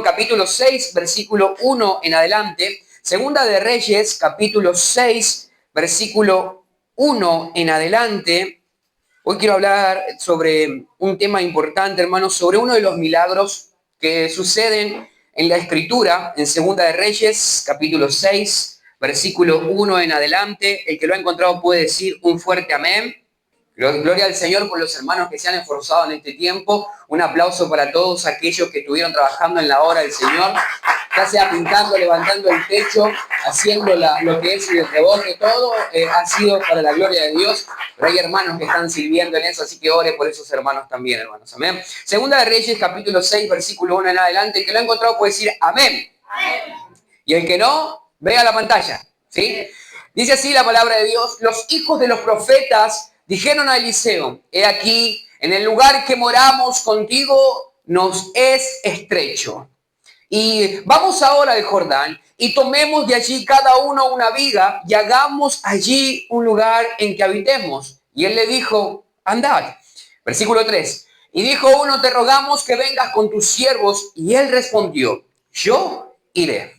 capítulo 6, versículo 1 en adelante. Segunda de Reyes, capítulo 6, versículo 1 en adelante. Hoy quiero hablar sobre un tema importante, hermanos, sobre uno de los milagros que suceden en la Escritura, en Segunda de Reyes, capítulo 6, versículo 1 en adelante. El que lo ha encontrado puede decir un fuerte amén. Gloria al Señor por los hermanos que se han esforzado en este tiempo. Un aplauso para todos aquellos que estuvieron trabajando en la obra del Señor, ya sea pintando, levantando el techo, haciendo lo que es el rebote, todo ha sido para la gloria de Dios. Pero hay hermanos que están sirviendo en eso, así que ore por esos hermanos también, hermanos. Amén. Segunda de Reyes, capítulo 6, versículo 1 en adelante. El que lo ha encontrado puede decir amén. Amén. Y el que no, vea la pantalla. ¿Sí? Dice así la palabra de Dios: los hijos de los profetas dijeron a Eliseo: he aquí, en el lugar que moramos contigo nos es estrecho. Y vamos ahora al Jordán y tomemos de allí cada uno una viga y hagamos allí un lugar en que habitemos. Y él le dijo: andad. Versículo 3. Y dijo uno: te rogamos que vengas con tus siervos. Y él respondió: yo iré.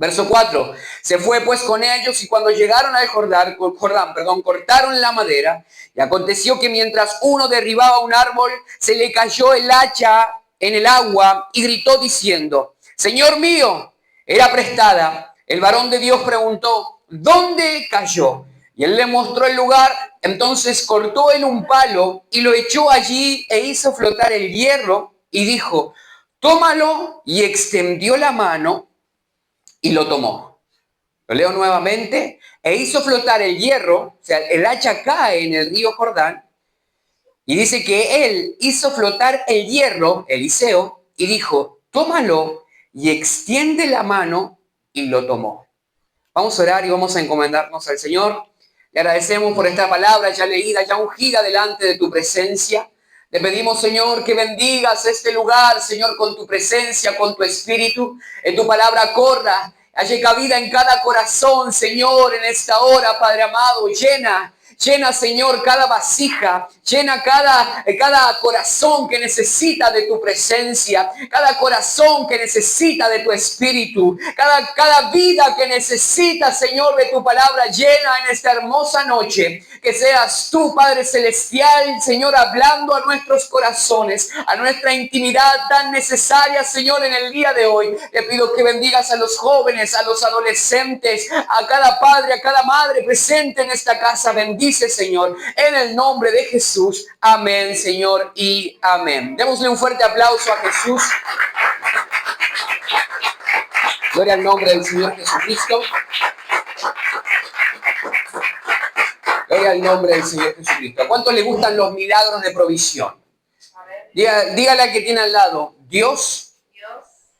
Verso 4, se fue pues con ellos y cuando llegaron al Jordán, cortaron la madera y aconteció que mientras uno derribaba un árbol, se le cayó el hacha en el agua y gritó diciendo: Señor mío, era prestada. El varón de Dios preguntó: ¿dónde cayó? Y él le mostró el lugar. Entonces cortó él un palo y lo echó allí e hizo flotar el hierro y dijo: tómalo, y extendió la mano y lo tomó. Lo leo nuevamente. E hizo flotar el hierro, o sea, el hacha cae en el río Jordán, y dice que él hizo flotar el hierro, Eliseo, y dijo: tómalo, y extiende la mano, y lo tomó. Vamos a orar y vamos a encomendarnos al Señor. Le agradecemos por esta palabra ya leída, ya ungida delante de tu presencia. Le pedimos, Señor, que bendigas este lugar, Señor, con tu presencia, con tu espíritu. En tu palabra corra, haya cabida en cada corazón, Señor, en esta hora, Padre amado. Llena, Señor, cada vasija, llena cada corazón que necesita de tu presencia, cada corazón que necesita de tu espíritu, cada vida que necesita, Señor, de tu palabra. Llena en esta hermosa noche, que seas tú, Padre Celestial, Señor, hablando a nuestros corazones, a nuestra intimidad tan necesaria, Señor, en el día de hoy. Te pido que bendigas a los jóvenes, a los adolescentes, a cada padre, a cada madre presente en esta casa. Bendice, Señor, en el nombre de Jesús. Amén, Señor, y amén. Démosle un fuerte aplauso a Jesús. Gloria al nombre del Señor Jesucristo. Gloria al nombre del Señor Jesucristo. ¿A cuántos le gustan los milagros de provisión? Dígale al que tiene al lado: Dios.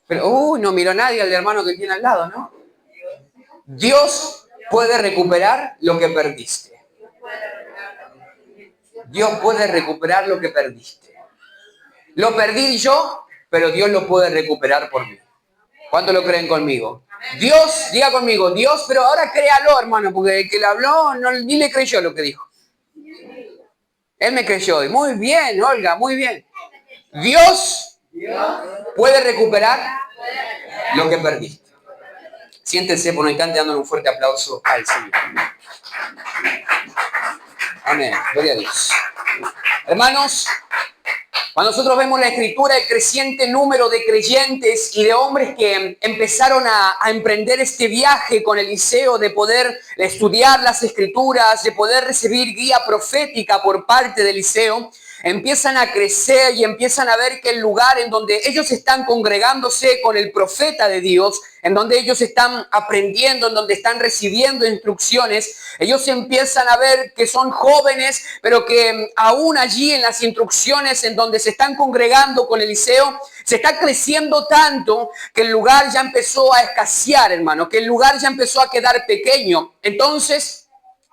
Pero, no miró nadie al hermano que tiene al lado, ¿no? Dios puede recuperar lo que perdiste. Dios puede recuperar lo que perdiste. Lo perdí yo, pero Dios lo puede recuperar por mí. ¿Cuántos lo creen conmigo? Dios, diga conmigo, Dios, pero ahora créalo, hermano, porque el que le habló ni le creyó lo que dijo. Él me creyó. Y muy bien, Olga, muy bien. Dios puede recuperar lo que perdiste. Siéntense por un instante dándole un fuerte aplauso al Señor. Amén. Gloria a Dios. Hermanos, cuando nosotros vemos la Escritura, el creciente número de creyentes y de hombres que empezaron a emprender este viaje con Eliseo, de poder estudiar las Escrituras, de poder recibir guía profética por parte de Eliseo, empiezan a crecer y empiezan a ver que el lugar en donde ellos están congregándose con el profeta de Dios, en donde ellos están aprendiendo, en donde están recibiendo instrucciones, ellos empiezan a ver que son jóvenes, pero que aún allí en las instrucciones en donde se están congregando con Eliseo, se está creciendo tanto que el lugar ya empezó a escasear, hermano, que el lugar ya empezó a quedar pequeño. Entonces,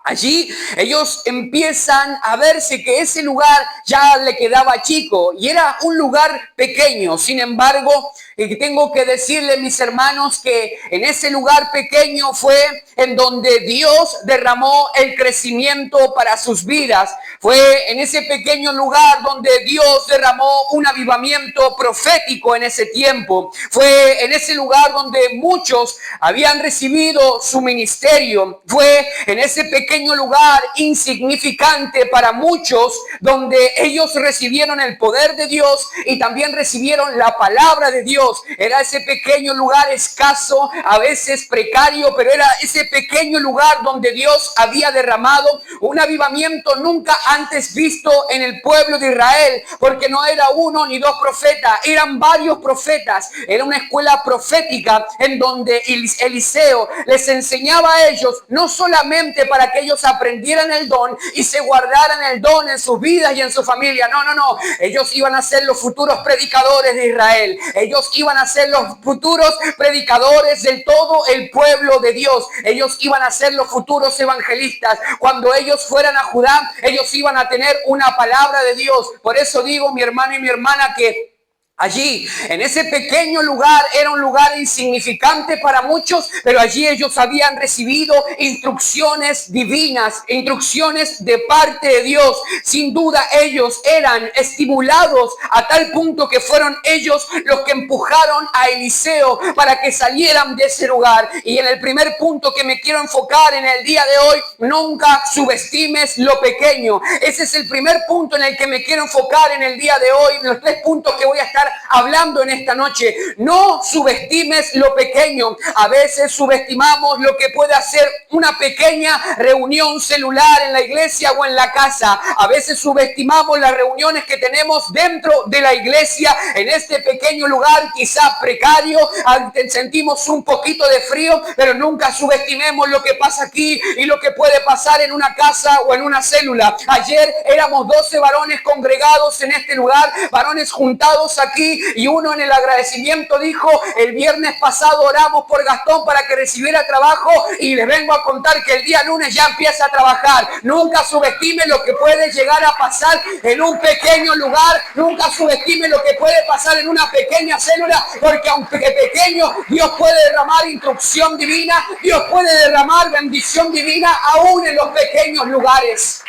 Allí ellos empiezan a verse que ese lugar ya le quedaba chico y era un lugar pequeño. Sin embargo, tengo que decirle, mis hermanos, que en ese lugar pequeño fue en donde Dios derramó el crecimiento para sus vidas. Fue en ese pequeño lugar donde Dios derramó un avivamiento profético en ese tiempo. Fue en ese lugar donde muchos habían recibido su ministerio. Fue en ese pequeño lugar insignificante para muchos donde ellos recibieron el poder de Dios y también recibieron la palabra de Dios. Era ese pequeño lugar escaso, a veces precario, pero era ese pequeño lugar donde Dios había derramado un avivamiento nunca antes visto en el pueblo de Israel, porque no era uno ni dos profetas, eran varios profetas. Era una escuela profética en donde Eliseo les enseñaba a ellos, no solamente para que ellos aprendieran el don y se guardaran el don en sus vidas y en su familia. No. Ellos iban a ser los futuros predicadores de Israel. Ellos iban a ser los futuros predicadores de todo el pueblo de Dios. Ellos iban a ser los futuros evangelistas. Cuando ellos fueran a Judá, ellos iban a tener una palabra de Dios. Por eso digo, mi hermano y mi hermana, que allí, en ese pequeño lugar, era un lugar insignificante para muchos, pero allí ellos habían recibido instrucciones divinas, instrucciones de parte de Dios. Sin duda, ellos eran estimulados a tal punto que fueron ellos los que empujaron a Eliseo para que salieran de ese lugar. Y en el primer punto que me quiero enfocar en el día de hoy, nunca subestimes lo pequeño. Ese es el primer punto en el que me quiero enfocar en el día de hoy, los 3 puntos que voy a estar hablando en esta noche. No subestimes lo pequeño. A veces subestimamos lo que puede hacer una pequeña reunión celular en la iglesia o en la casa. A veces subestimamos las reuniones que tenemos dentro de la iglesia, en este pequeño lugar quizás precario. Sentimos un poquito de frío, pero nunca subestimemos lo que pasa aquí y lo que puede pasar en una casa o en una célula. Ayer éramos 12 varones congregados en este lugar, varones juntados aquí, y uno en el agradecimiento dijo: el viernes pasado oramos por Gastón para que recibiera trabajo y les vengo a contar que el día lunes ya empieza a trabajar. Nunca subestime lo que puede llegar a pasar en un pequeño lugar. Nunca subestime lo que puede pasar en una pequeña célula, porque aunque pequeño, Dios puede derramar instrucción divina, Dios puede derramar bendición divina aún en los pequeños lugares.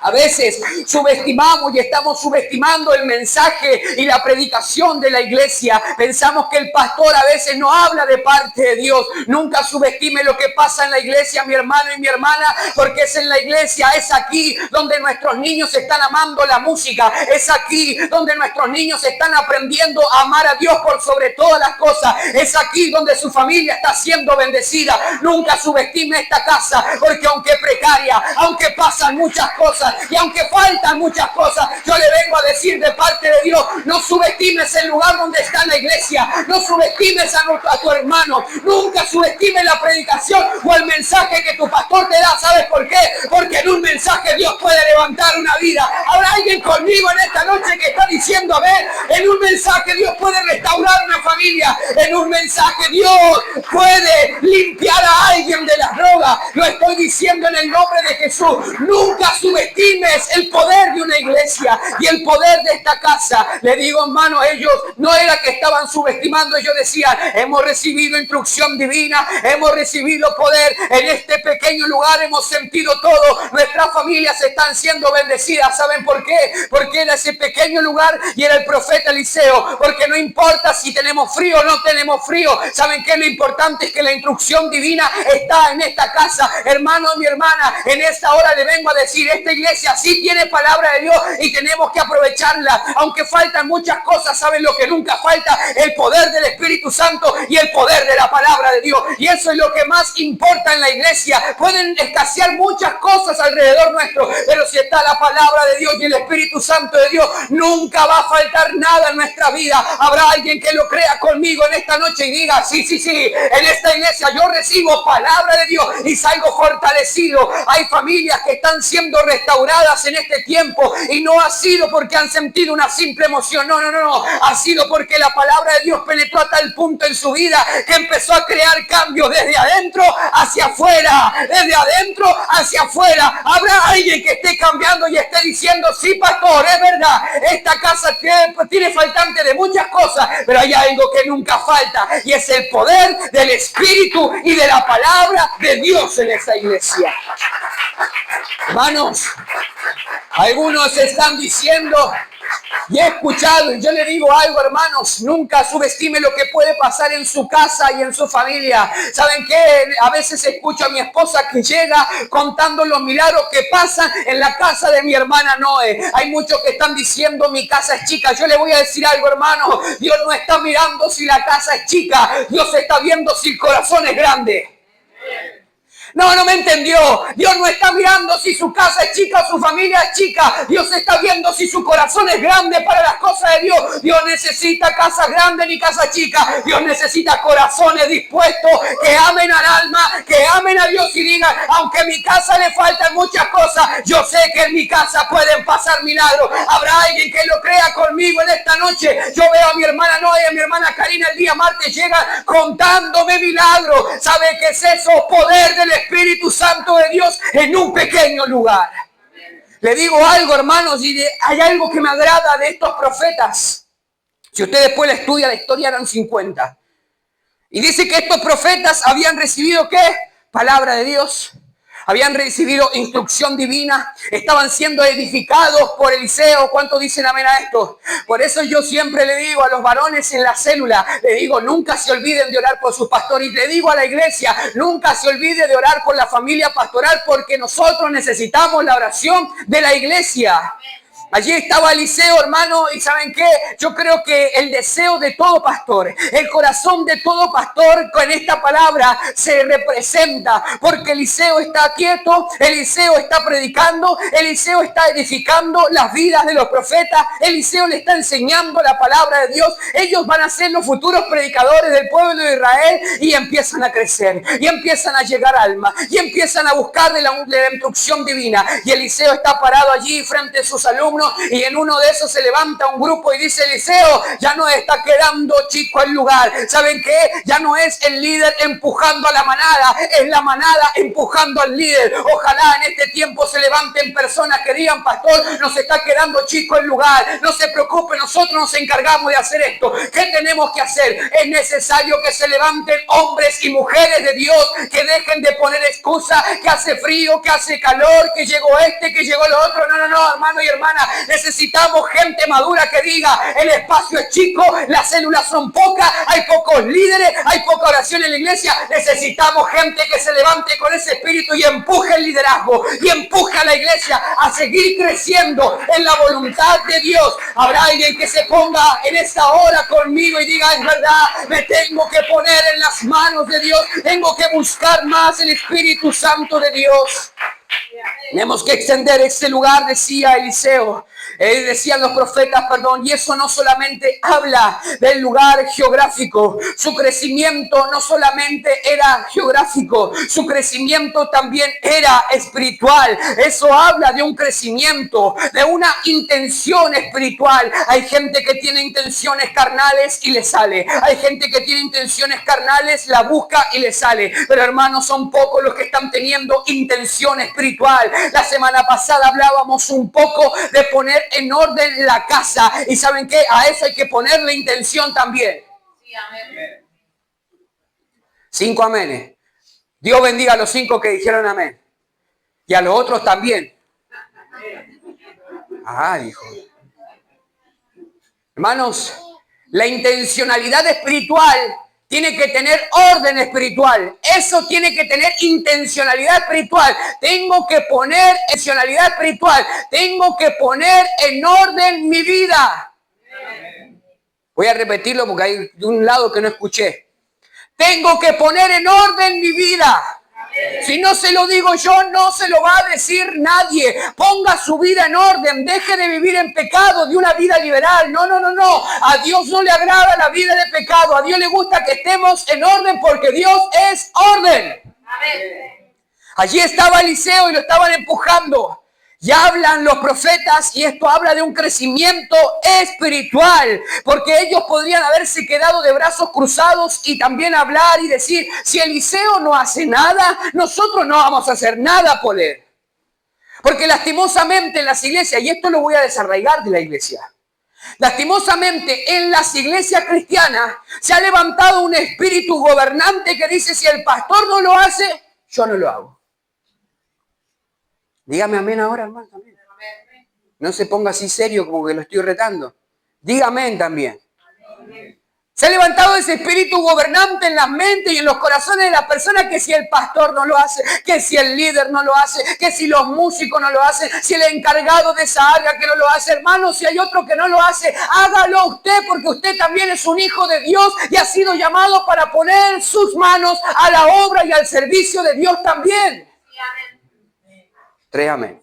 A veces subestimamos y estamos subestimando el mensaje y la predicación de la iglesia. Pensamos que el pastor a veces no habla de parte de Dios. Nunca subestime lo que pasa en la iglesia, mi hermano y mi hermana, porque es en la iglesia, es aquí donde nuestros niños están amando la música. Es aquí donde nuestros niños están aprendiendo a amar a Dios por sobre todas las cosas. Es aquí donde su familia está siendo bendecida. Nunca subestime esta casa, porque aunque precaria, aunque pasan muchas cosas, y aunque faltan muchas cosas, yo le vengo a decir de parte de Dios: no subestimes el lugar donde está la iglesia, no subestimes a tu hermano, nunca subestimes la predicación o el mensaje que tu pastor te da. ¿Sabes por qué? Porque en un mensaje Dios puede levantar una vida. Habrá alguien conmigo en esta noche que está diciendo: a ver, en un mensaje Dios puede restaurar una familia, en un mensaje Dios puede limpiar a alguien de las drogas. Lo estoy diciendo en el nombre de Jesús. Nunca subestimes el poder de una iglesia y el poder de esta casa. Le digo, hermano, ellos no era que estaban subestimando, ellos decían: hemos recibido instrucción divina, hemos recibido poder en este pequeño lugar, hemos sentido todo, nuestras familias están siendo bendecidas. ¿Saben por qué? Porque era ese pequeño lugar y era el profeta Eliseo. Porque no importa si tenemos frío o no tenemos frío, ¿saben qué? Lo importante es que la instrucción divina está en esta casa. Hermano, mi hermana, en esta hora le vengo a decir: esta iglesia sí tiene palabra de Dios y tenemos que aprovecharla. Aunque faltan muchas cosas, ¿saben lo que nunca falta? El poder del Espíritu Santo y el poder de la palabra de Dios. Y eso es lo que más importa en la iglesia. Pueden escasear muchas cosas alrededor nuestro, pero si está la palabra de Dios y el Espíritu Santo de Dios, nunca va a faltar nada en nuestra vida. Habrá alguien que lo crea conmigo en esta noche y diga: sí, en esta iglesia yo recibo palabra de Dios y salgo fortalecido. Hay familias que están siendo restauradas restauradas en este tiempo. Y no ha sido porque han sentido una simple emoción. No. Ha sido porque la palabra de Dios penetró a tal punto en su vida que empezó a crear cambios desde adentro hacia afuera. Desde adentro hacia afuera. Habrá alguien que esté cambiando y esté diciendo, sí, pastor, es verdad, esta casa tiene faltante de muchas cosas, pero hay algo que nunca falta, y es el poder del Espíritu y de la palabra de Dios en esta iglesia. Hermanos, algunos están diciendo, y he escuchado, y yo le digo algo, hermanos, nunca subestime lo que puede pasar en su casa y en su familia. ¿Saben qué? A veces escucho a mi esposa que llega contando los milagros que pasan en la casa de mi hermana Noé. Hay muchos que están diciendo, mi casa es chica. Yo le voy a decir algo, hermano, Dios no está mirando si la casa es chica, Dios está viendo si el corazón es grande. No me entendió. Dios no está mirando si su casa es chica o su familia es chica. Dios está viendo si su corazón es grande para las cosas de Dios. Dios necesita casas grandes ni casas chicas. Dios necesita corazones dispuestos que amen al alma, que amen a Dios y digan, aunque a mi casa le faltan muchas cosas, yo sé que en mi casa pueden pasar milagros. Habrá alguien que lo crea conmigo en esta noche. Yo veo a mi hermana Noé y a mi hermana Karina el día martes llegan contándome milagros. ¿Sabe qué es eso? Poder del Espíritu Santo de Dios en un pequeño lugar. Le digo algo, hermanos, y hay algo que me agrada de estos profetas. Si usted después le estudia la historia, eran 50. Y dice que estos profetas habían recibido, ¿qué? Palabra de Dios. Habían recibido instrucción divina, estaban siendo edificados por Eliseo. ¿Cuántos dicen amén a esto? Por eso yo siempre le digo a los varones en la célula, le digo, nunca se olviden de orar por sus pastores. Y le digo a la iglesia, nunca se olvide de orar por la familia pastoral, porque nosotros necesitamos la oración de la iglesia. Allí estaba Eliseo, hermano, y ¿saben qué? Yo creo que el deseo de todo pastor, el corazón de todo pastor con esta palabra se representa, porque Eliseo está quieto, Eliseo está predicando, Eliseo está edificando las vidas de los profetas, Eliseo le está enseñando la palabra de Dios. Ellos van a ser los futuros predicadores del pueblo de Israel, y empiezan a crecer, y empiezan a llegar almas, y empiezan a buscar de la instrucción divina. Y Eliseo está parado allí frente a sus alumnos, y en uno de esos se levanta un grupo y dice, Eliseo, ya no está quedando chico el lugar. ¿Saben qué? Ya no es el líder empujando a la manada, es la manada empujando al líder. Ojalá en este tiempo se levanten personas que digan, pastor, nos está quedando chico el lugar, no se preocupe, nosotros nos encargamos de hacer esto. ¿Qué tenemos que hacer? Es necesario que se levanten hombres y mujeres de Dios, que dejen de poner excusas, que hace frío, que hace calor, que llegó este, que llegó lo otro. No, hermano y hermana. Necesitamos gente madura que diga, el espacio es chico, las células son pocas, hay pocos líderes, hay poca oración en la iglesia. Necesitamos gente que se levante con ese espíritu y empuje el liderazgo, y empuje a la iglesia a seguir creciendo en la voluntad de Dios. Habrá alguien que se ponga en esta hora conmigo y diga, es verdad, me tengo que poner en las manos de Dios, tengo que buscar más el Espíritu Santo de Dios. Tenemos que extender este lugar, decía Eliseo. Decían los profetas, y eso no solamente habla del lugar geográfico. Su crecimiento no solamente era geográfico, su crecimiento también era espiritual. Eso habla de un crecimiento, de una intención espiritual. Hay gente que tiene intenciones carnales y le sale. Hay gente que tiene intenciones carnales, la busca y le sale. Pero hermanos, son pocos los que están teniendo intención espiritual. La semana pasada hablábamos un poco de poner en orden la casa. ¿Y saben qué? A eso hay que ponerle intención también. Sí, amén. 5 amenes. Dios bendiga a los 5 que dijeron amén. Y a los otros también. Hijo. Hermanos, la intencionalidad espiritual tiene que tener orden espiritual. Eso tiene que tener intencionalidad espiritual. Tengo que poner intencionalidad espiritual. Tengo que poner en orden mi vida. Voy a repetirlo porque hay de un lado que no escuché. Tengo que poner en orden mi vida. Si no se lo digo yo, no se lo va a decir nadie. Ponga su vida en orden. Deje de vivir en pecado, de una vida liberal. No. A Dios no le agrada la vida de pecado. A Dios le gusta que estemos en orden, porque Dios es orden. Amén. Allí estaba Eliseo y lo estaban empujando. Y hablan los profetas, y esto habla de un crecimiento espiritual, porque ellos podrían haberse quedado de brazos cruzados y también hablar y decir, si Eliseo no hace nada, nosotros no vamos a hacer nada por él. Porque lastimosamente en las iglesias, y esto lo voy a desarraigar de la iglesia, lastimosamente en las iglesias cristianas se ha levantado un espíritu gobernante que dice, si el pastor no lo hace, yo no lo hago. Dígame amén ahora, hermano, también. No se ponga así serio como que lo estoy retando. Dígame amén también. Se ha levantado ese espíritu gobernante en las mentes y en los corazones de las personas que si el pastor no lo hace, que si el líder no lo hace, que si los músicos no lo hacen, si el encargado de esa área que no lo hace, hermano, si hay otro que no lo hace, hágalo usted porque usted también es un hijo de Dios y ha sido llamado para poner sus manos a la obra y al servicio de Dios también. Tres amén.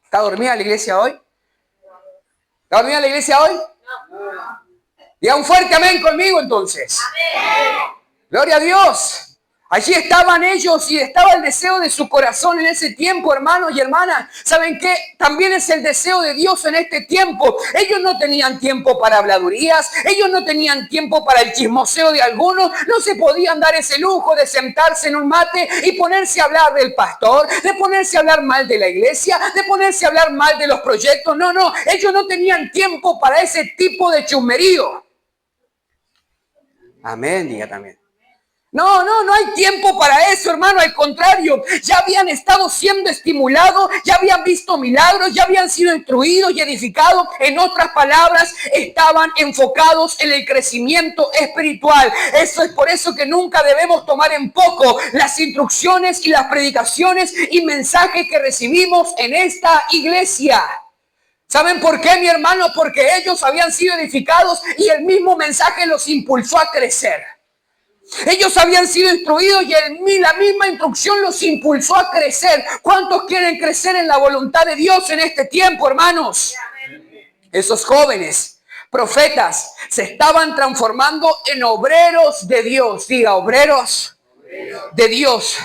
¿Está dormida la iglesia hoy? ¿Está dormida la iglesia hoy? No. Diga un fuerte amén conmigo entonces. Amén. Gloria a Dios. Allí estaban ellos y estaba el deseo de su corazón en ese tiempo, hermanos y hermanas. ¿Saben qué? También es el deseo de Dios en este tiempo. Ellos no tenían tiempo para habladurías. Ellos no tenían tiempo para el chismoseo de algunos. No se podían dar ese lujo de sentarse en un mate y ponerse a hablar del pastor, de ponerse a hablar mal de la iglesia, de ponerse a hablar mal de los proyectos. No, no. Ellos no tenían tiempo para ese tipo de chusmerío. Amén, diga también. No hay tiempo para eso, hermano. Al contrario, ya habían estado siendo estimulados, ya habían visto milagros, ya habían sido instruidos y edificados. En otras palabras, estaban enfocados en el crecimiento espiritual. Eso es por eso que nunca debemos tomar en poco las instrucciones y las predicaciones y mensajes que recibimos en esta iglesia. ¿Saben por qué, mi hermano? Porque ellos habían sido edificados y el mismo mensaje los impulsó a crecer. Ellos habían sido instruidos y la misma instrucción los impulsó a crecer. ¿Cuántos quieren crecer en la voluntad de Dios en este tiempo, hermanos? Esos jóvenes profetas se estaban transformando en obreros de Dios. Diga, obreros de Dios.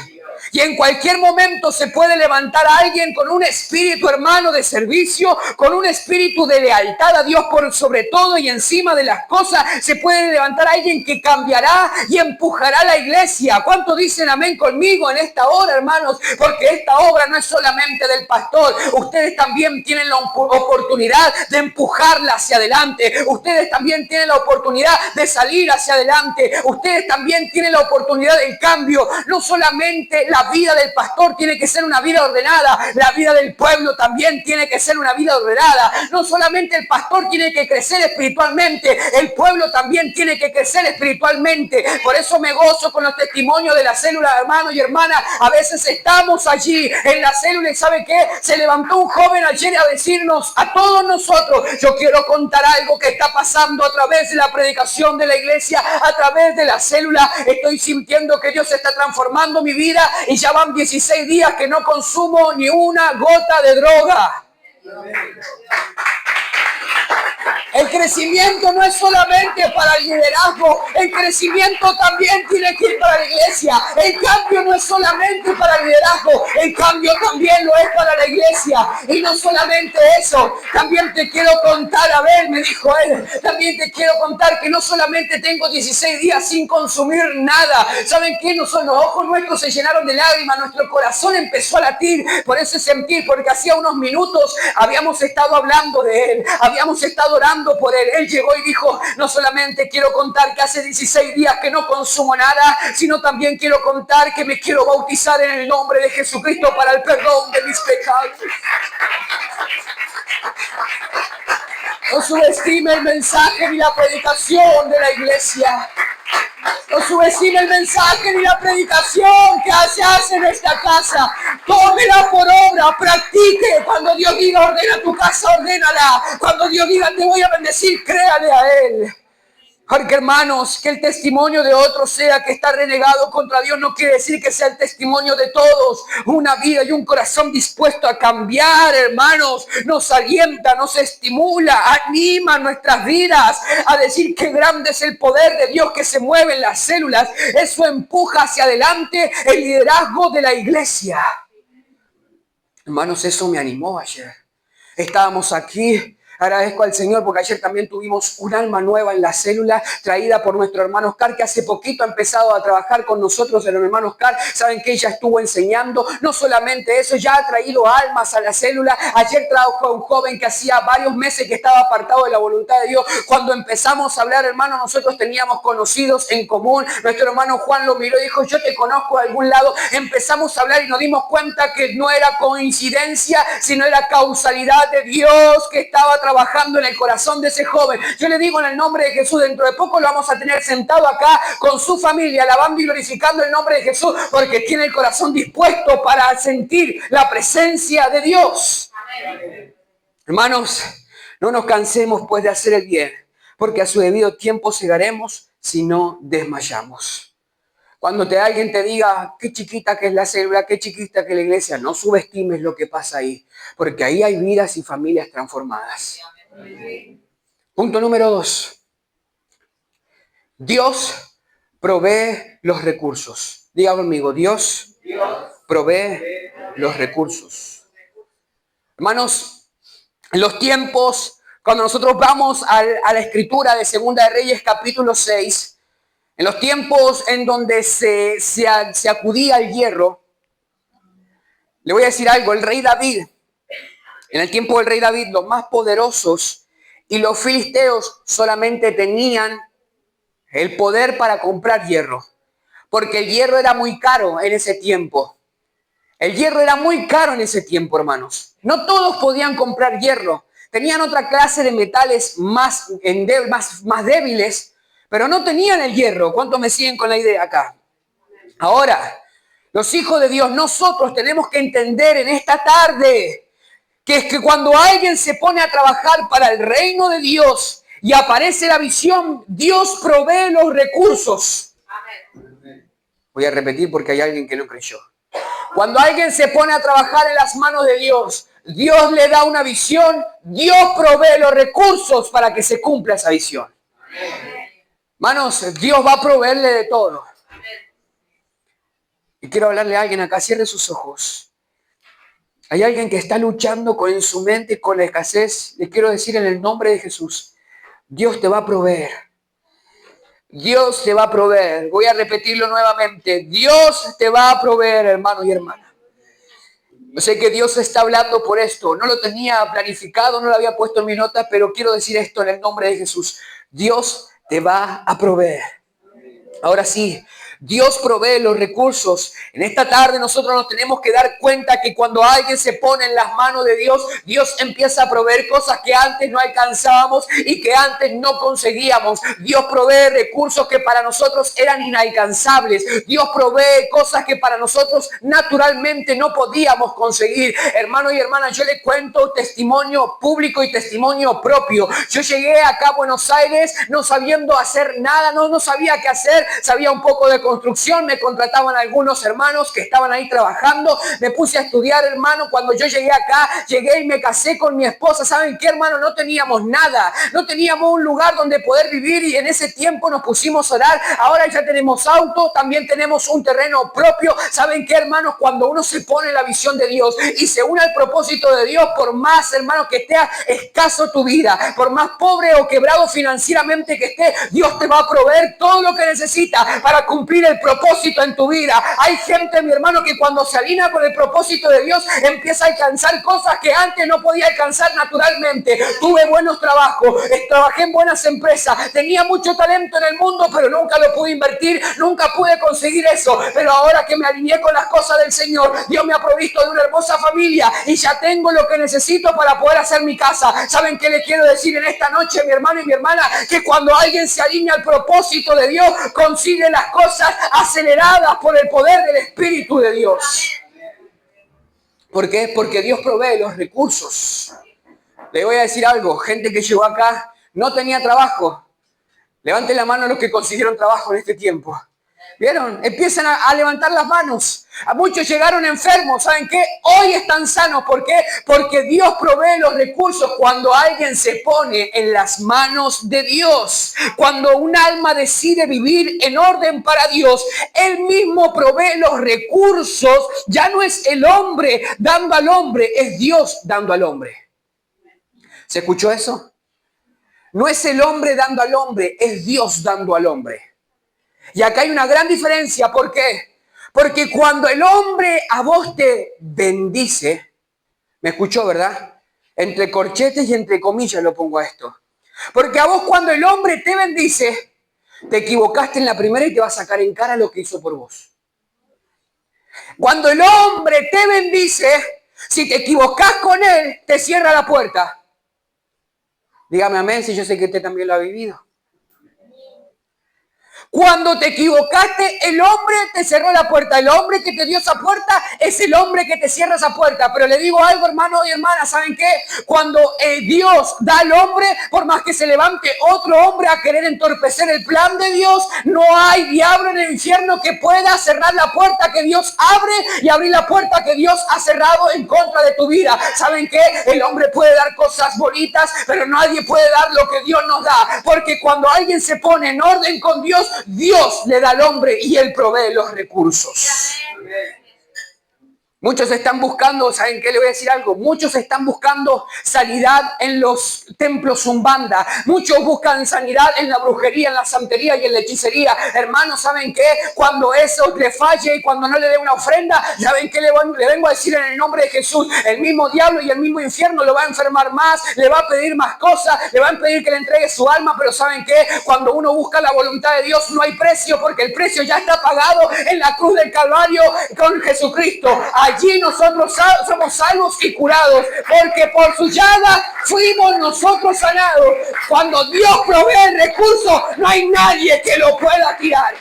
Y en cualquier momento se puede levantar a alguien con un espíritu, hermano, de servicio, con un espíritu de lealtad a Dios por sobre todo y encima de las cosas. Se puede levantar a alguien que cambiará y empujará la iglesia. ¿Cuántos dicen amén conmigo en esta hora, hermanos? Porque esta obra no es solamente del pastor. Ustedes también tienen la oportunidad de empujarla hacia adelante. Ustedes también tienen la oportunidad de salir hacia adelante. Ustedes también tienen la oportunidad del cambio. No solamente la vida del pastor tiene que ser una vida ordenada, la vida del pueblo también tiene que ser una vida ordenada. No solamente el pastor tiene que crecer espiritualmente, el pueblo también tiene que crecer espiritualmente. Por eso me gozo con los testimonios de la célula, hermanos y hermanas. A veces estamos allí en la célula y ¿sabe qué? Se levantó un joven ayer a decirnos a todos nosotros, yo quiero contar algo que está pasando a través de la predicación de la iglesia, a través de la célula. Estoy sintiendo que Dios está transformando mi vida y ya van 16 días que no consumo ni una gota de droga. El crecimiento no es solamente para el liderazgo, el crecimiento también tiene que ir para la iglesia. El cambio no es solamente para el liderazgo, el cambio también lo es para la iglesia. Y no solamente eso, también te quiero contar, a ver, me dijo él, también te quiero contar que no solamente tengo 16 días sin consumir nada. ¿Saben qué? Los ojos nuestros se llenaron de lágrimas, nuestro corazón empezó a latir por ese sentir, porque hacía unos minutos habíamos estado hablando de él, habíamos estado orando por él. Él llegó y dijo, no solamente quiero contar que hace 16 días que no consumo nada, sino también quiero contar que me quiero bautizar en el nombre de Jesucristo para el perdón de mis pecados. No subestime el mensaje ni la predicación de la iglesia. No subestime el mensaje ni la predicación que se hace en esta casa. Tómela por obra, practique. Cuando Dios diga ordena tu casa, ordénala. Cuando Dios diga te voy a bendecir, créale a Él. Porque hermanos, que el testimonio de otros sea que está renegado contra Dios no quiere decir que sea el testimonio de todos. Una vida y un corazón dispuesto a cambiar, hermanos, nos alienta, nos estimula, anima nuestras vidas a decir que grande es el poder de Dios que se mueve en las células. Eso empuja hacia adelante el liderazgo de la iglesia. Hermanos, eso me animó ayer. estábamos aquí. Agradezco al Señor porque ayer también tuvimos un alma nueva en la célula traída por nuestro hermano Oscar, que hace poquito ha empezado a trabajar con nosotros, el hermano Oscar. Saben que ella estuvo enseñando. No solamente eso, ya ha traído almas a la célula. Ayer trajo a un joven que hacía varios meses que estaba apartado de la voluntad de Dios. Cuando empezamos a hablar, hermano, nosotros teníamos conocidos en común. Nuestro hermano Juan lo miró y dijo, yo te conozco de algún lado. Empezamos a hablar y nos dimos cuenta que no era coincidencia, sino era causalidad de Dios que estaba trabajando en el corazón de ese joven. Yo le digo en el nombre de Jesús, dentro de poco lo vamos a tener sentado acá con su familia, alabando y glorificando el nombre de Jesús, porque tiene el corazón dispuesto para sentir la presencia de Dios. Amén. Hermanos, no nos cansemos pues de hacer el bien, porque a su debido tiempo segaremos si no desmayamos. Cuando alguien te diga qué chiquita que es la célula, qué chiquita que es la iglesia, no subestimes lo que pasa ahí, porque ahí hay vidas y familias transformadas. Punto número 2. Dios provee los recursos. Diga conmigo, Dios provee los recursos. Hermanos, en los tiempos, cuando nosotros vamos a la escritura de Segunda de Reyes capítulo 6, en los tiempos en donde se acudía al hierro, le voy a decir algo, el rey David, en el tiempo del rey David, los más poderosos y los filisteos solamente tenían el poder para comprar hierro, porque el hierro era muy caro en ese tiempo. El hierro era muy caro en ese tiempo, hermanos. No todos podían comprar hierro. Tenían otra clase de metales más débiles, pero no tenían el hierro. ¿Cuántos me siguen con la idea acá? Ahora, los hijos de Dios, nosotros tenemos que entender en esta tarde que es que cuando alguien se pone a trabajar para el reino de Dios y aparece la visión, Dios provee los recursos. Amén. Voy a repetir porque hay alguien que no creyó. Cuando alguien se pone a trabajar en las manos de Dios, Dios le da una visión, Dios provee los recursos para que se cumpla esa visión. Amén. Hermanos, Dios va a proveerle de todo. Amén. Y quiero hablarle a alguien acá, cierre sus ojos. Hay alguien que está luchando en su mente con la escasez. Le quiero decir en el nombre de Jesús, Dios te va a proveer. Dios te va a proveer. Voy a repetirlo nuevamente. Dios te va a proveer, hermano y hermana. Yo sé que Dios está hablando por esto. No lo tenía planificado, no lo había puesto en mi nota, pero quiero decir esto en el nombre de Jesús. Dios te va a proveer. Ahora sí. Dios provee los recursos. En esta tarde nosotros nos tenemos que dar cuenta que cuando alguien se pone en las manos de Dios, Dios empieza a proveer cosas que antes no alcanzábamos y que antes no conseguíamos. Dios provee recursos que para nosotros eran inalcanzables. Dios provee cosas que para nosotros naturalmente no podíamos conseguir. Hermano y hermana, yo le cuento testimonio público y testimonio propio. Yo llegué acá a Buenos Aires no sabiendo hacer nada, no sabía qué hacer, sabía un poco de construcción, me contrataban algunos hermanos que estaban ahí trabajando, me puse a estudiar, hermano. Cuando yo llegué acá, llegué y me casé con mi esposa. ¿Saben qué, hermano? No teníamos nada, no teníamos un lugar donde poder vivir y en ese tiempo nos pusimos a orar. Ahora ya tenemos auto, también tenemos un terreno propio. ¿Saben qué, hermanos? Cuando uno se pone en la visión de Dios y se une al propósito de Dios, por más, hermano, que esté escaso tu vida, por más pobre o quebrado financieramente que esté, Dios te va a proveer todo lo que necesita para cumplir el propósito en tu vida. Hay gente, mi hermano, que cuando se alinea con el propósito de Dios empieza a alcanzar cosas que antes no podía alcanzar naturalmente. Tuve buenos trabajos, trabajé en buenas empresas, tenía mucho talento en el mundo, pero nunca lo pude invertir, nunca pude conseguir eso. Pero ahora que me alineé con las cosas del Señor, Dios me ha provisto de una hermosa familia y ya tengo lo que necesito para poder hacer mi casa. ¿Saben qué le quiero decir en esta noche, mi hermano y mi hermana? Que cuando alguien se alinea al propósito de Dios, consigue las cosas aceleradas por el poder del Espíritu de Dios. ¿Por qué? Porque Dios provee los recursos. Le voy a decir algo, gente que llegó acá no tenía trabajo. Levanten la mano los que consiguieron trabajo en este tiempo. ¿Vieron? Empiezan a levantar las manos. A muchos llegaron enfermos. ¿Saben qué? Hoy están sanos. ¿Por qué? Porque Dios provee los recursos cuando alguien se pone en las manos de Dios. Cuando un alma decide vivir en orden para Dios, Él mismo provee los recursos. Ya no es el hombre dando al hombre, es Dios dando al hombre. ¿Se escuchó eso? No es el hombre dando al hombre, es Dios dando al hombre. Y acá hay una gran diferencia. ¿Por qué? Porque cuando el hombre a vos te bendice, ¿me escuchó, verdad? Entre corchetes y entre comillas lo pongo a esto. Porque a vos cuando el hombre te bendice, te equivocaste en la primera y te va a sacar en cara lo que hizo por vos. Cuando el hombre te bendice, si te equivocás con él, te cierra la puerta. Dígame amén, si yo sé que usted también lo ha vivido. Cuando te equivocaste, el hombre te cerró la puerta. El hombre que te dio esa puerta es el hombre que te cierra esa puerta. Pero le digo algo, hermanos y hermanas, ¿saben qué? Cuando Dios da al hombre, por más que se levante otro hombre a querer entorpecer el plan de Dios, no hay diablo en el infierno que pueda cerrar la puerta que Dios abre y abrir la puerta que Dios ha cerrado en contra de tu vida. ¿Saben qué? El hombre puede dar cosas bonitas, pero nadie puede dar lo que Dios nos da. Porque cuando alguien se pone en orden con Dios, Dios le da al hombre y Él provee los recursos. Muchos están buscando, ¿saben qué? Le voy a decir algo. Muchos están buscando sanidad en los templos umbanda. Muchos buscan sanidad en la brujería, en la santería y en la hechicería. Hermanos, ¿saben qué? Cuando eso le falle y cuando no le dé una ofrenda, ¿saben qué? Le vengo a decir en el nombre de Jesús. El mismo diablo y el mismo infierno lo va a enfermar más, le va a pedir más cosas, le va a pedir que le entregue su alma. Pero ¿saben qué? Cuando uno busca la voluntad de Dios no hay precio, porque el precio ya está pagado en la cruz del Calvario con Jesucristo. Allí nosotros somos salvos y curados, porque por su llaga fuimos nosotros sanados. Cuando Dios provee el recurso, no hay nadie que lo pueda tirar.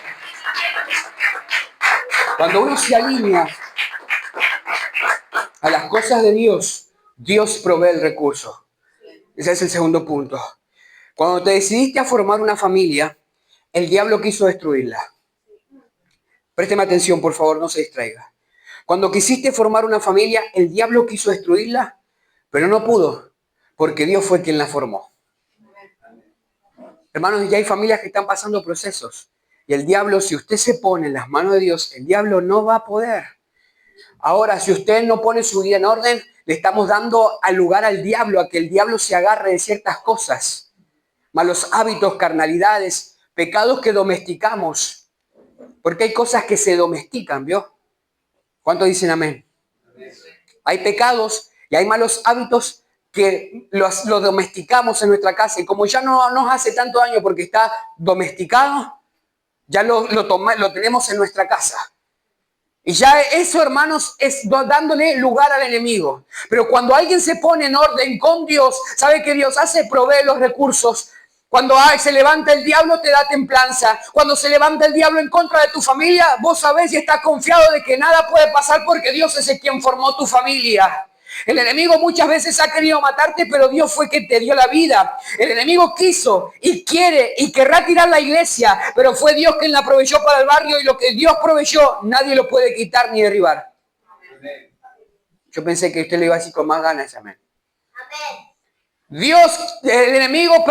Cuando uno se alinea a las cosas de Dios, Dios provee el recurso. Ese es el segundo punto. Cuando te decidiste a formar una familia, el diablo quiso destruirla. Présteme atención, por favor, no se distraiga. Cuando quisiste formar una familia, el diablo quiso destruirla, pero no pudo, porque Dios fue quien la formó. Hermanos, ya hay familias que están pasando procesos. Y el diablo, si usted se pone en las manos de Dios, el diablo no va a poder. Ahora, si usted no pone su vida en orden, le estamos dando al lugar al diablo, a que el diablo se agarre de ciertas cosas. Malos hábitos, carnalidades, pecados que domesticamos. Porque hay cosas que se domestican, ¿vio? ¿Cuántos dicen amén? Hay pecados y hay malos hábitos que los domesticamos en nuestra casa. Y como ya no nos hace tanto daño porque está domesticado, ya lo tenemos en nuestra casa. Y ya eso, hermanos, es dándole lugar al enemigo. Pero cuando alguien se pone en orden con Dios, sabe que Dios hace, provee los recursos. Cuando se levanta el diablo, te da templanza. Cuando se levanta el diablo en contra de tu familia, vos sabés y estás confiado de que nada puede pasar porque Dios es el quien formó tu familia. El enemigo muchas veces ha querido matarte, pero Dios fue quien te dio la vida. El enemigo quiso y quiere y querrá tirar la iglesia, pero fue Dios quien la proveyó para el barrio y lo que Dios proveyó nadie lo puede quitar ni derribar. Yo pensé que usted le iba a decir con más ganas, amén. Dios, el enemigo,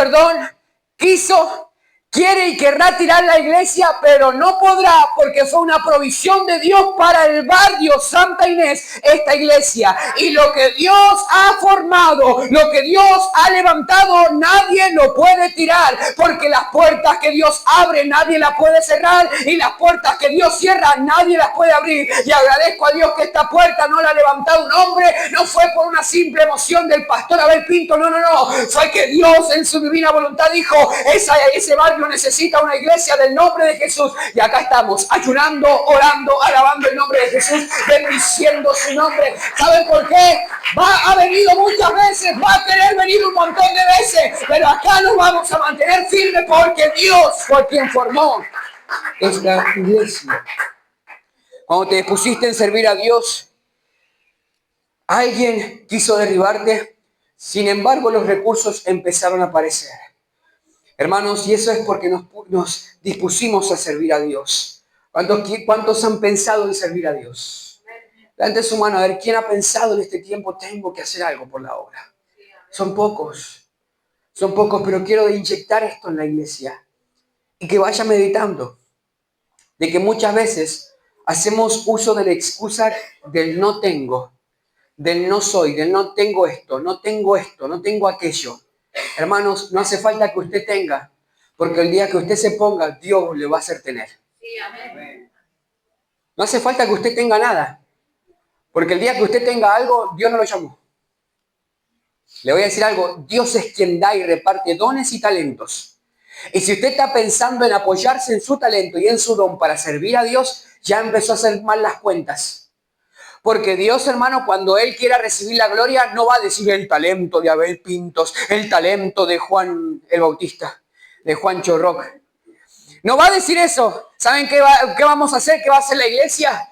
quiso, quiere y querrá tirar la iglesia, pero no podrá porque fue una provisión de Dios para el barrio Santa Inés, esta iglesia. Y lo que Dios ha formado, lo que Dios ha levantado, nadie lo puede tirar, porque las puertas que Dios abre, nadie las puede cerrar, y las puertas que Dios cierra, nadie las puede abrir. Y agradezco a Dios que esta puerta no la ha levantado un hombre, no fue por una simple emoción del pastor Abel Pinto, no, fue que Dios en su divina voluntad dijo, ese barrio necesita una iglesia del nombre de Jesús. Y acá estamos, ayunando, orando, alabando el nombre de Jesús, bendiciendo su nombre. ¿Saben por qué? Ha venido muchas veces, va a querer venir un montón de veces, pero acá nos vamos a mantener firmes porque Dios fue quien formó esta iglesia. Cuando te dispusiste en servir a Dios, alguien quiso derribarte, sin embargo los recursos empezaron a aparecer. Hermanos, y eso es porque nos dispusimos a servir a Dios. ¿Cuántos han pensado en servir a Dios? Levante su mano a ver quién ha pensado en este tiempo, tengo que hacer algo por la obra. Son pocos, pero quiero inyectar esto en la iglesia y que vaya meditando de que muchas veces hacemos uso de la excusa del no tengo del no soy, del no tengo esto, no tengo esto, no tengo aquello. Hermanos, no hace falta que usted tenga, porque el día que usted se ponga, Dios le va a hacer tener. No hace falta que usted tenga nada, porque el día que usted tenga algo, Dios no lo llamó. Le voy a decir algo, Dios es quien da y reparte dones y talentos. Y si usted está pensando en apoyarse en su talento y en su don para servir a Dios, ya empezó a hacer mal las cuentas. Porque Dios, hermano, cuando Él quiera recibir la gloria, no va a decir el talento de Abel Pintos, el talento de Juan el Bautista, de Juan Chorroc. No va a decir eso. ¿Saben qué vamos a hacer? ¿Qué va a hacer la iglesia?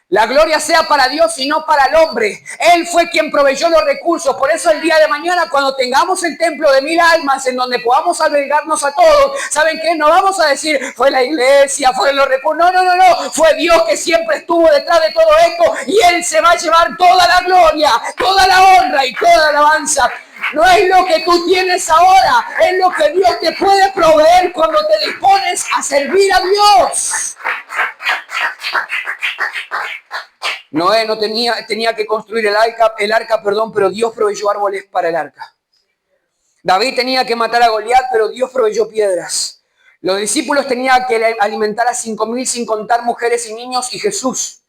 La gloria sea para Dios y no para el hombre. Él fue quien proveyó los recursos. Por eso el día de mañana, cuando tengamos el templo de 1000 almas en donde podamos albergarnos a todos, ¿saben qué? No vamos a decir, fue la iglesia, fue los recursos. No. Fue Dios que siempre estuvo detrás de todo esto y Él se va a llevar toda la gloria, toda la honra y toda la alabanza. No es lo que tú tienes ahora, es lo que Dios te puede proveer cuando te dispones a servir a Dios. Noé no tenía que construir el arca, pero Dios proveyó árboles para el arca. David tenía que matar a Goliat, pero Dios proveyó piedras. Los discípulos tenían que alimentar a 5,000 sin contar mujeres y niños, y Jesús,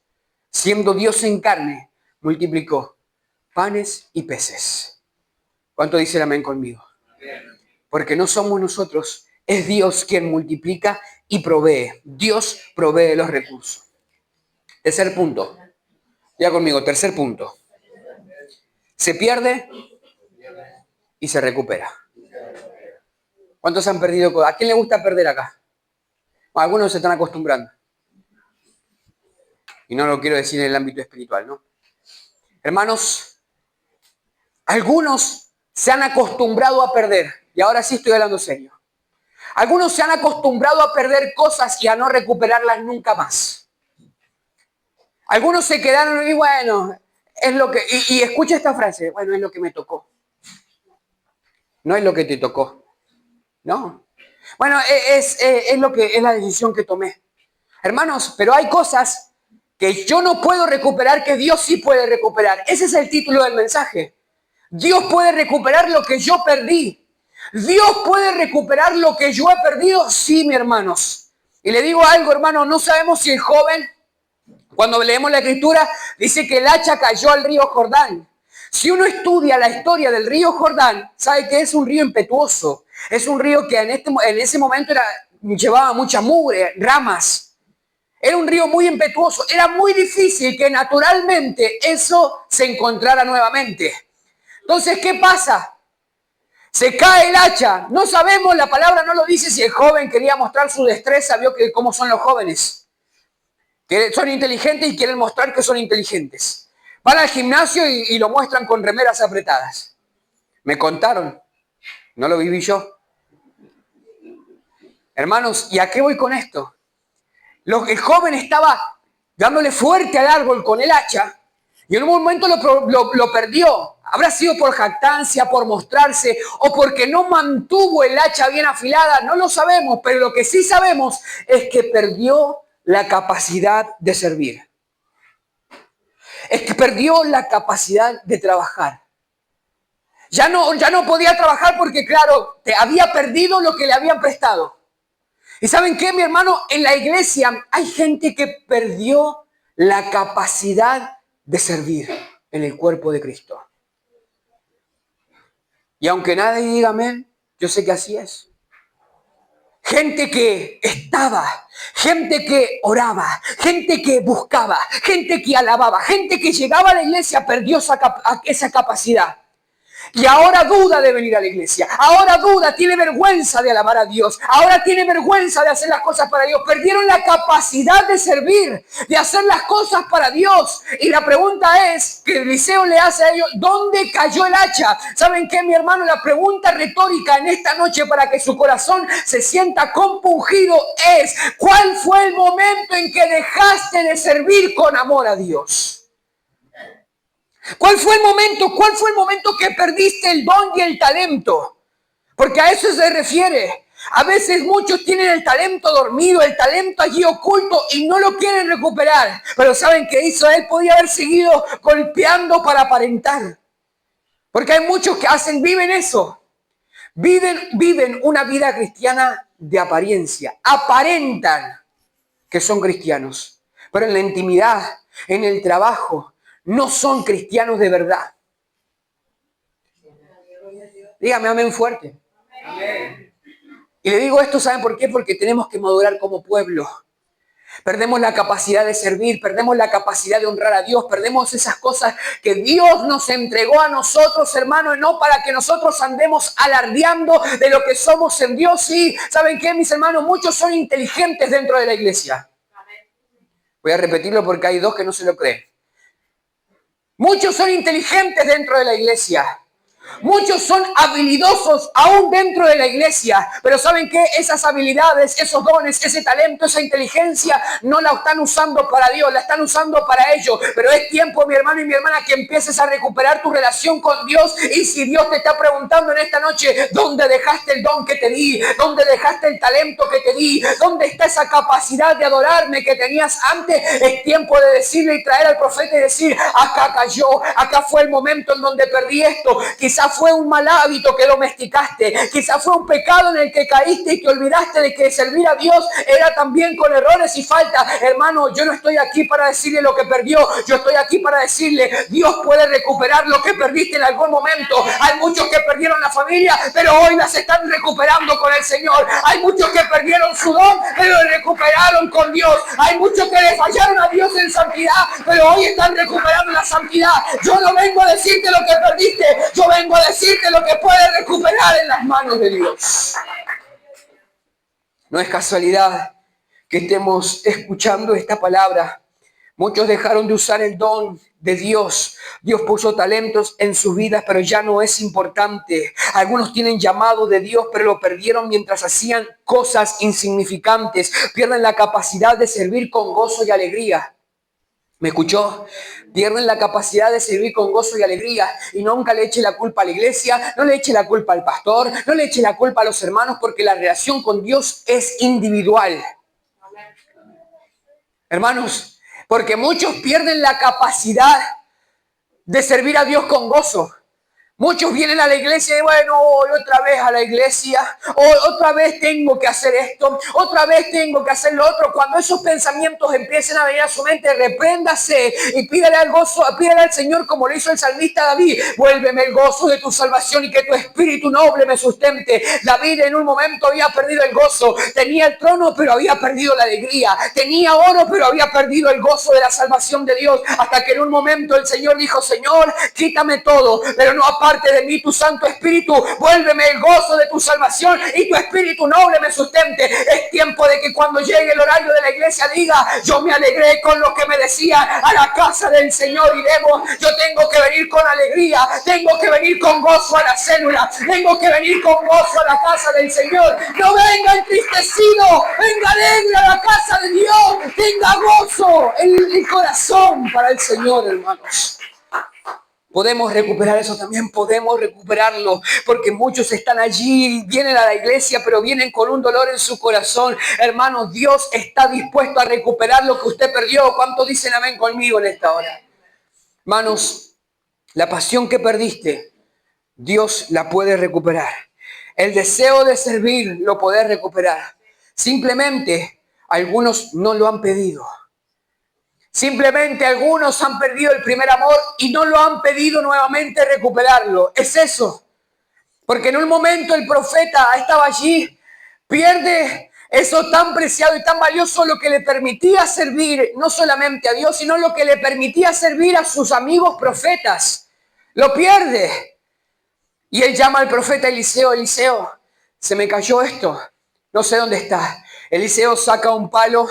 siendo Dios en carne, multiplicó panes y peces. ¿Cuánto dice el amén conmigo? Porque no somos nosotros, es Dios quien multiplica y provee. Dios provee los recursos. Tercer punto. Ya conmigo, tercer punto. Se pierde y se recupera. ¿Cuántos han perdido cosas? ¿A quién le gusta perder acá? Algunos se están acostumbrando. Y no lo quiero decir en el ámbito espiritual, ¿no? Hermanos, algunos se han acostumbrado a perder. Y ahora sí estoy hablando serio. Algunos se han acostumbrado a perder cosas y a no recuperarlas nunca más. Algunos se quedaron y bueno, es lo que... Y escucha esta frase, bueno, es lo que me tocó. No es lo que te tocó. No. Bueno, es la decisión que tomé. Hermanos, pero hay cosas que yo no puedo recuperar que Dios sí puede recuperar. Ese es el título del mensaje. Dios puede recuperar lo que yo perdí. Dios puede recuperar lo que yo he perdido, sí, mis hermanos. Y le digo algo, hermano, no sabemos si el joven, cuando leemos la escritura, dice que el hacha cayó al río Jordán. Si uno estudia la historia del río Jordán, sabe que es un río impetuoso. Es un río que en ese momento llevaba mucha mugre, ramas. Era un río muy impetuoso. Era muy difícil que naturalmente eso se encontrara nuevamente. Entonces, ¿qué pasa? Se cae el hacha. No sabemos, la palabra no lo dice si el joven quería mostrar su destreza, vio que cómo son los jóvenes. Que son inteligentes y quieren mostrar que son inteligentes. Van al gimnasio y lo muestran con remeras apretadas. Me contaron. No lo viví yo. Hermanos, ¿y a qué voy con esto? El joven estaba dándole fuerte al árbol con el hacha y en un momento lo perdió. Habrá sido por jactancia, por mostrarse o porque no mantuvo el hacha bien afilada. No lo sabemos, pero lo que sí sabemos es que perdió la capacidad de servir. Es que perdió la capacidad de trabajar. Ya no podía trabajar porque, claro, había perdido lo que le habían prestado. ¿Y saben qué, mi hermano? En la iglesia hay gente que perdió la capacidad de servir en el cuerpo de Cristo. Y aunque nadie diga amén, yo sé que así es. Gente que estaba, gente que oraba, gente que buscaba, gente que alababa, gente que llegaba a la iglesia perdió esa capacidad. Y ahora duda de venir a la iglesia. Ahora duda, tiene vergüenza de alabar a Dios. Ahora tiene vergüenza de hacer las cosas para Dios. Perdieron la capacidad de servir, de hacer las cosas para Dios. Y la pregunta es, que Eliseo le hace a ellos, ¿dónde cayó el hacha? ¿Saben qué, mi hermano? La pregunta retórica en esta noche para que su corazón se sienta compungido es, ¿cuál fue el momento en que dejaste de servir con amor a Dios? ¿Cuál fue el momento? ¿Cuál fue el momento que perdiste el don y el talento? Porque a eso se refiere. A veces muchos tienen el talento dormido, el talento allí oculto y no lo quieren recuperar. Pero ¿saben qué hizo él? Podía haber seguido golpeando para aparentar. Porque hay muchos que viven eso. Viven una vida cristiana de apariencia. Aparentan que son cristianos. Pero en la intimidad, en el trabajo, no son cristianos de verdad. Dígame amén fuerte. Amén. Y le digo esto, ¿saben por qué? Porque tenemos que madurar como pueblo. Perdemos la capacidad de servir, perdemos la capacidad de honrar a Dios, perdemos esas cosas que Dios nos entregó a nosotros, hermanos, no para que nosotros andemos alardeando de lo que somos en Dios. Sí, ¿saben qué, mis hermanos? Muchos son inteligentes dentro de la iglesia. Voy a repetirlo porque hay dos que no se lo creen. Muchos son inteligentes dentro de la iglesia. Muchos son habilidosos aún dentro de la iglesia, pero ¿saben qué? Esas habilidades, esos dones, ese talento, esa inteligencia no la están usando para Dios, la están usando para ellos. Pero es tiempo, mi hermano y mi hermana, que empieces a recuperar tu relación con Dios. Y si Dios te está preguntando en esta noche, ¿dónde dejaste el don que te di? ¿Dónde dejaste el talento que te di? ¿Dónde está esa capacidad de adorarme que tenías antes? Es tiempo de decirle y traer al profeta y decir, acá cayó, acá fue el momento en donde perdí esto. Quizás fue un mal hábito que domesticaste. Quizás fue un pecado en el que caíste y te olvidaste de que servir a Dios era también con errores y faltas. Hermano, yo no estoy aquí para decirle lo que perdió. Yo estoy aquí para decirle, Dios puede recuperar lo que perdiste en algún momento. Hay muchos que perdieron la familia, pero hoy las están recuperando con el Señor. Hay muchos que perdieron su don, pero lo recuperaron con Dios. Hay muchos que le fallaron a Dios en santidad, pero hoy están recuperando la santidad. Yo no vengo a decirte lo que perdiste. Yo vengo a decirte lo que puedes recuperar en las manos de Dios. No es casualidad que estemos escuchando esta palabra. Muchos dejaron de usar el don de Dios. Dios puso talentos en sus vidas, pero ya no es importante. Algunos tienen llamado de Dios, pero lo perdieron mientras hacían cosas insignificantes. Pierden la capacidad de servir con gozo y alegría. ¿Me escuchó? Pierden la capacidad de servir con gozo y alegría. Y nunca le eche la culpa a la iglesia, no le eche la culpa al pastor, no le eche la culpa a los hermanos, porque la relación con Dios es individual. Hermanos, porque muchos pierden la capacidad de servir a Dios con gozo. Muchos vienen a la iglesia y bueno, hoy otra vez a la iglesia, hoy otra vez tengo que hacer esto, otra vez tengo que hacer lo otro. Cuando esos pensamientos empiecen a venir a su mente, repréndase y pídale al gozo, pídale al Señor como lo hizo el salmista David. Vuélveme el gozo de tu salvación y que tu espíritu noble me sustente. David en un momento había perdido el gozo, tenía el trono pero había perdido la alegría, tenía oro pero había perdido el gozo de la salvación de Dios, hasta que en un momento el Señor dijo, Señor, quítame todo, pero no aparte de mí tu Santo Espíritu, vuélveme el gozo de tu salvación y tu espíritu noble me sustente. Es tiempo de que cuando llegue el horario de la iglesia diga, yo me alegré con lo que me decía, a la casa del Señor iremos. Yo tengo que venir con alegría, tengo que venir con gozo a la célula, tengo que venir con gozo a la casa del Señor. No venga entristecido, venga alegre a la casa de Dios, tenga gozo en el corazón para el Señor, hermanos. Podemos recuperar eso también, podemos recuperarlo, porque muchos están allí, vienen a la iglesia, pero vienen con un dolor en su corazón. Hermanos, Dios está dispuesto a recuperar lo que usted perdió. ¿Cuántos dicen amén conmigo en esta hora? Hermanos, la pasión que perdiste, Dios la puede recuperar. El deseo de servir lo puede recuperar. Simplemente, algunos no lo han pedido. Simplemente algunos han perdido el primer amor y no lo han pedido nuevamente recuperarlo. Es eso. Porque en un momento el profeta estaba allí, pierde eso tan preciado y tan valioso, lo que le permitía servir no solamente a Dios, sino lo que le permitía servir a sus amigos profetas. Lo pierde. Y él llama al profeta Eliseo, Eliseo, se me cayó esto, no sé dónde está. Eliseo saca un palo.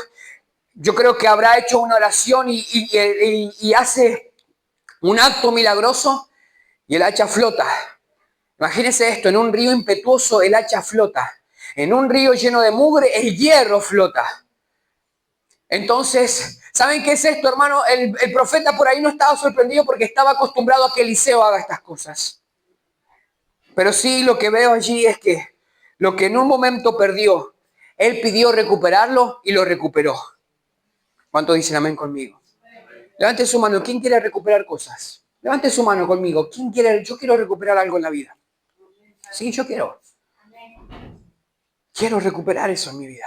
Yo creo que habrá hecho una oración y hace un acto milagroso y el hacha flota. Imagínense esto, en un río impetuoso el hacha flota. En un río lleno de mugre el hierro flota. Entonces, ¿saben qué es esto, hermano? El profeta por ahí no estaba sorprendido porque estaba acostumbrado a que Eliseo haga estas cosas. Pero sí, lo que veo allí es que Lo que en un momento perdió, Él pidió recuperarlo y lo recuperó. ¿Cuántos dicen amén conmigo? Levante su mano. ¿Quién quiere recuperar cosas? Levante su mano conmigo. ¿Quién quiere? Yo quiero recuperar algo en la vida. Sí, yo quiero. Quiero recuperar eso en mi vida.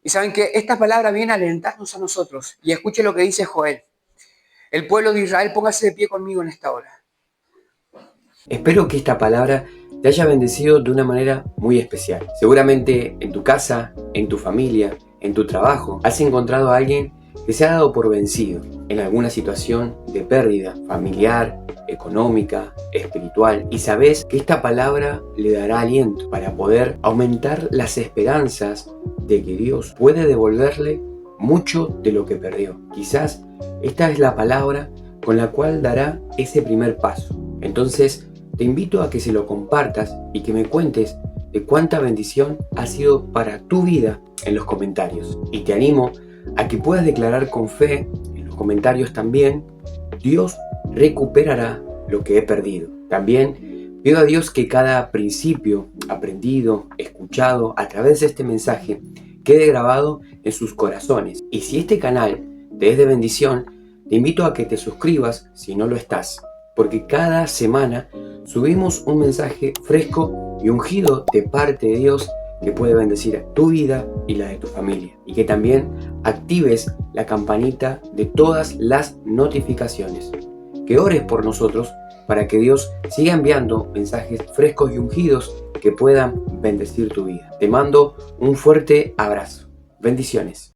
Y saben que esta palabra viene a alentarnos a nosotros. Y escuche lo que dice Joel. El pueblo de Israel, póngase de pie conmigo en esta hora. Espero que esta palabra te haya bendecido de una manera muy especial. Seguramente en tu casa, en tu familia, en tu trabajo, has encontrado a alguien que se ha dado por vencido en alguna situación de pérdida familiar, económica, espiritual, y sabes que esta palabra le dará aliento para poder aumentar las esperanzas de que Dios puede devolverle mucho de lo que perdió. Quizás esta es la palabra con la cual dará ese primer paso. Entonces, te invito a que se lo compartas y que me cuentes de cuánta bendición ha sido para tu vida en los comentarios. Y te animo a que puedas declarar con fe en los comentarios también: Dios recuperará lo que he perdido. También pido a Dios que cada principio aprendido, escuchado a través de este mensaje quede grabado en sus corazones. Y si este canal te es de bendición, te invito a que te suscribas si no lo estás, porque cada semana subimos un mensaje fresco y ungido de parte de Dios que puede bendecir a tu vida y la de tu familia. Y que también actives la campanita de todas las notificaciones. Que ores por nosotros para que Dios siga enviando mensajes frescos y ungidos que puedan bendecir tu vida. Te mando un fuerte abrazo. Bendiciones.